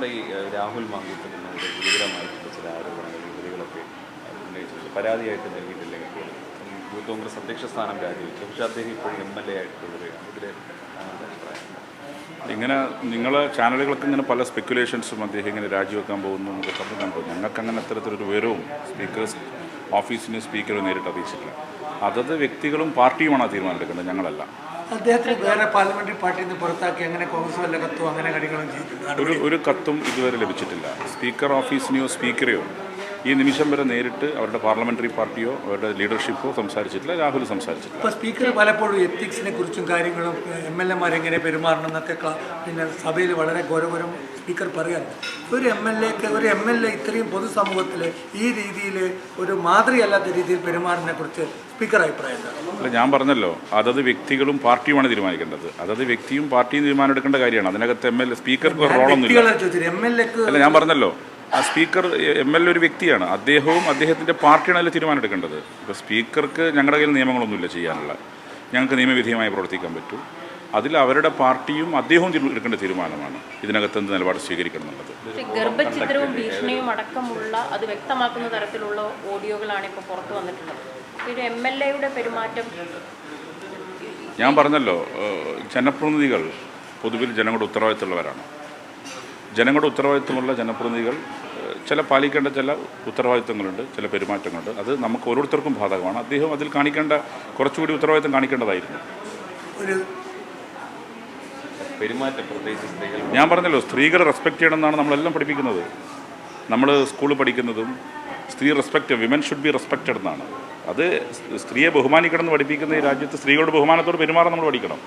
നമ്മുടെ ഈ രാഹുൽ മാങ്കൂട്ടത്തിനെതിരെ ഗുരുതരമായിട്ടുള്ള ചില ആരോപണങ്ങൾ യുവതികളൊക്കെ ഉന്നയിച്ചിട്ടുണ്ട്. പരാതിയായിട്ട് നൽകിയിട്ടില്ലെങ്കിൽ പോലും യൂത്ത് കോൺഗ്രസ് അധ്യക്ഷ സ്ഥാനം രാജിവെച്ചു. പക്ഷേ അദ്ദേഹം ഇപ്പോഴും MLA ആയിട്ട് തുടരുകയാണ്. ഇതിൽ അഭിപ്രായം ഇങ്ങനെ നിങ്ങൾ ചാനലുകൾക്ക് ഇങ്ങനെ പല സ്പെക്കുലേഷൻസും അദ്ദേഹം ഇങ്ങനെ രാജിവെക്കാൻ പോകുന്നു എന്നൊക്കെ പറഞ്ഞു കണ്ടു. ഞങ്ങൾക്ക് അങ്ങനെ അത്തരത്തിലൊരു വിവരവും സ്പീക്കേഴ്സ് ഓഫീസിന് സ്പീക്കർ നേരിട്ട് അറിയിച്ചിട്ടില്ല. അതത് വ്യക്തികളും പാർട്ടിയുമാണ് തീരുമാനമെടുക്കുന്നത്, ഞങ്ങളല്ല. അദ്ദേഹത്തിന് വേറെ പാർലമെന്ററി പാർട്ടിയിൽ നിന്ന് പുറത്താക്കി അങ്ങനെ കോൺഗ്രസ് വല്ല കത്തോ അങ്ങനെ കാര്യങ്ങളും ചെയ്തിട്ടുണ്ട്? ഒരു കത്തും ഇതുവരെ ലഭിച്ചിട്ടില്ല. സ്പീക്കർ ഓഫീസിനെയോ സ്പീക്കറെയോ ഈ നിമിഷം വരെ നേരിട്ട് അവരുടെ പാർലമെന്ററി പാർട്ടിയോ അവരുടെ ലീഡർഷിപ്പോ സംസാരിച്ചിട്ടില്ല. രാഹുൽ സംസാരിച്ചിട്ടില്ല. ഇപ്പോൾ സ്പീക്കർ പലപ്പോഴും എത്തിക്സിനെ കുറിച്ചും കാര്യങ്ങളും MLA എങ്ങനെ പെരുമാറണം എന്നൊക്കെ പിന്നെ സഭയിൽ വളരെ ഗൗരവം സ്പീക്കർ പറയാറുണ്ട്. ഒരു MLA ഇത്രയും പൊതുസമൂഹത്തിൽ ഈ രീതിയിൽ ഒരു മാതൃകയല്ലാത്ത രീതിയിൽ പെരുമാറുന്നതിനെ കുറിച്ച് സ്പീക്കർ അഭിപ്രായം അല്ല, ഞാൻ പറഞ്ഞല്ലോ, അതത് വ്യക്തികളും പാർട്ടിയുമാണ് തീരുമാനിക്കേണ്ടത്. അതത് വ്യക്തിയും പാർട്ടിയും തീരുമാനം എടുക്കേണ്ട കാര്യമാണ്. അതിനകത്ത് സ്പീക്കർക്ക് റോളൊന്നുമില്ല. അല്ല, ഞാൻ പറഞ്ഞല്ലോ, ആ സ്പീക്കർ MLA ഒരു വ്യക്തിയാണ്. അദ്ദേഹവും അദ്ദേഹത്തിൻ്റെ പാർട്ടിയാണ് അതിൽ തീരുമാനം എടുക്കേണ്ടത്. ഇപ്പോൾ സ്പീക്കർക്ക് ഞങ്ങളുടെ കയ്യിൽ നിയമങ്ങളൊന്നുമില്ല ചെയ്യാനുള്ള. ഞങ്ങൾക്ക് നിയമവിധേയമായി പ്രവർത്തിക്കാൻ പറ്റും. അതിൽ അവരുടെ പാർട്ടിയും അദ്ദേഹവും എടുക്കേണ്ട തീരുമാനമാണ് ഇതിനകത്ത് എന്ത് നിലപാട് സ്വീകരിക്കണം എന്നുള്ളത്. ഗർഭചിത്രവും ഭീഷണിയും അടക്കമുള്ള അത് വ്യക്തമാക്കുന്ന തരത്തിലുള്ള ഓഡിയോകളാണ് ഇപ്പോൾ പുറത്തു വന്നിട്ടുള്ളത്. ഒരു MLAയുടെ പെരുമാറ്റം ഞാൻ പറഞ്ഞല്ലോ, ജനപ്രതിനിധികൾ പൊതുവിൽ ജനങ്ങളുടെ ഉത്തരവാദിത്തമുള്ളവരാണ്. ജനങ്ങളുടെ ഉത്തരവാദിത്തമുള്ള ജനപ്രതിനിധികൾ ചില പാലിക്കേണ്ട ചില ഉത്തരവാദിത്തങ്ങളുണ്ട്, ചില പെരുമാറ്റങ്ങളുണ്ട്. അത് നമുക്ക് ഓരോരുത്തർക്കും ബാധകമാണ്. അദ്ദേഹം അതിൽ കാണിക്കേണ്ട കുറച്ചുകൂടി ഉത്തരവാദിത്തം കാണിക്കേണ്ടതായിരുന്നു. പെരുമാറ്റം പ്രത്യേകിച്ച് സ്ത്രീകൾ, ഞാൻ പറഞ്ഞല്ലോ, സ്ത്രീകളെ റെസ്പെക്ട് ചെയ്യണമെന്നാണ് നമ്മളെല്ലാം പഠിപ്പിക്കുന്നത്. നമ്മൾ സ്കൂളിൽ പഠിക്കുന്നതും വിമൻ ഷുഡ് ബി റെസ്പെക്റ്റഡ് എന്നാണ്. അത് സ്ത്രീയെ ബഹുമാനിക്കണം എന്ന് പഠിപ്പിക്കുന്ന ഈ രാജ്യത്ത് സ്ത്രീകളുടെ ബഹുമാനത്തോട് പെരുമാറാൻ നമ്മൾ പഠിക്കണം.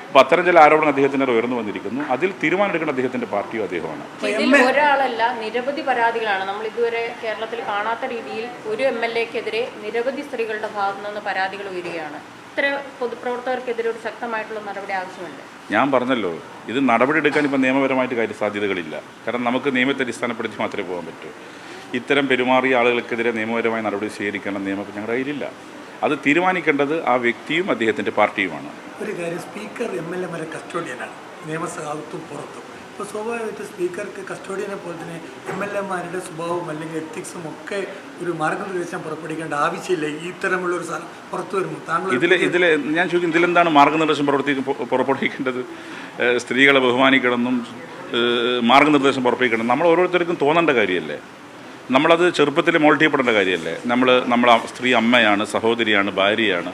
അപ്പോൾ അത്തരം ചില ആരോപണം അദ്ദേഹത്തിൻ്റെ ഉയർന്നു വന്നിരിക്കുന്നു. അതിൽ തീരുമാനമെടുക്കേണ്ട അദ്ദേഹത്തിൻ്റെ പാർട്ടിയോ അദ്ദേഹമാണ്. ഇതിൽ ഒരാളല്ല, നിരവധി പരാതികളാണ്. നമ്മൾ ഇതുവരെ കേരളത്തിൽ കാണാത്ത രീതിയിൽ ഒരു MLAക്കെതിരെ നിരവധി സ്ത്രീകളുടെ ഭാഗത്തു നിന്ന് പരാതികൾ ഉയരുകയാണ്. ഇത്തരം പൊതുപ്രവർത്തകർക്കെതിരെ ഒരു ശക്തമായിട്ടുള്ള നടപടി ആവശ്യമുണ്ട്. ഞാൻ പറഞ്ഞല്ലോ, ഇത് നടപടി എടുക്കാൻ ഇപ്പോൾ നിയമപരമായിട്ട് സാധ്യതകളില്ല. കാരണം നമുക്ക് നിയമത്തെ അടിസ്ഥാനപ്പെടുത്തി മാത്രമേ പോകാൻ പറ്റൂ. ഇത്തരം പെരുമാറിയ ആളുകൾക്കെതിരെ നിയമപരമായ നടപടി സ്വീകരിക്കണം നിയമം ഞങ്ങളുടെ കയ്യിലില്ല. അത് തീരുമാനിക്കേണ്ടത് ആ വ്യക്തിയും അദ്ദേഹത്തിൻ്റെ പാർട്ടിയുമാണ്. ഒരു കാര്യം, സ്പീക്കർ MLA കസ്റ്റോഡിയനാണ് നിയമസഭത്തും പുറത്തും. ഇപ്പോൾ സ്വാഭാവികമായിട്ട് സ്പീക്കർക്ക് കസ്റ്റോഡിയനെ പോലെ തന്നെ MLAമാരുടെ സ്വഭാവവും അല്ലെങ്കിൽ എത്തിക്സും ഒക്കെ ഒരു മാർഗനിർദ്ദേശം പുറപ്പെടുവിക്കേണ്ട ആവശ്യമില്ല. ഈ തരമുള്ളൊരു സാധനം പുറത്തു വരുമ്പോൾ താങ്കൾ ഇതിൽ ഞാൻ ചോദിക്കും, ഇതിലെന്താണ് മാർഗനിർദ്ദേശം പുറപ്പെടുവിക്കേണ്ടത്? സ്ത്രീകളെ ബഹുമാനിക്കണമെന്നും മാർഗനിർദ്ദേശം പുറപ്പെടുവിക്കണം നമ്മൾ ഓരോരുത്തർക്കും തോന്നേണ്ട കാര്യമല്ലേ? നമ്മളത് ചെറുപ്പത്തിൽ മോൾഡ് ചെയ്യപ്പെടേണ്ട കാര്യമല്ലേ? നമ്മളെ സ്ത്രീ അമ്മയാണ്, സഹോദരിയാണ്, ഭാര്യയാണ്.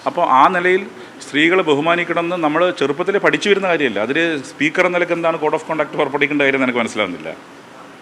അപ്പോൾ ആ നിലയിൽ സ്ത്രീകളെ ബഹുമാനിക്കണമെന്ന് നമ്മൾ ചെറുപ്പത്തിൽ പഠിച്ചു വരുന്ന കാര്യമല്ല. അതിൽ സ്പീക്കർ എന്ന നിലയ്ക്ക് എന്താണ് കോഡ് ഓഫ് കോണ്ടക്ട് പുറപ്പെടുവിക്കേണ്ട കാര്യം എനിക്ക് മനസ്സിലാവുന്നില്ല.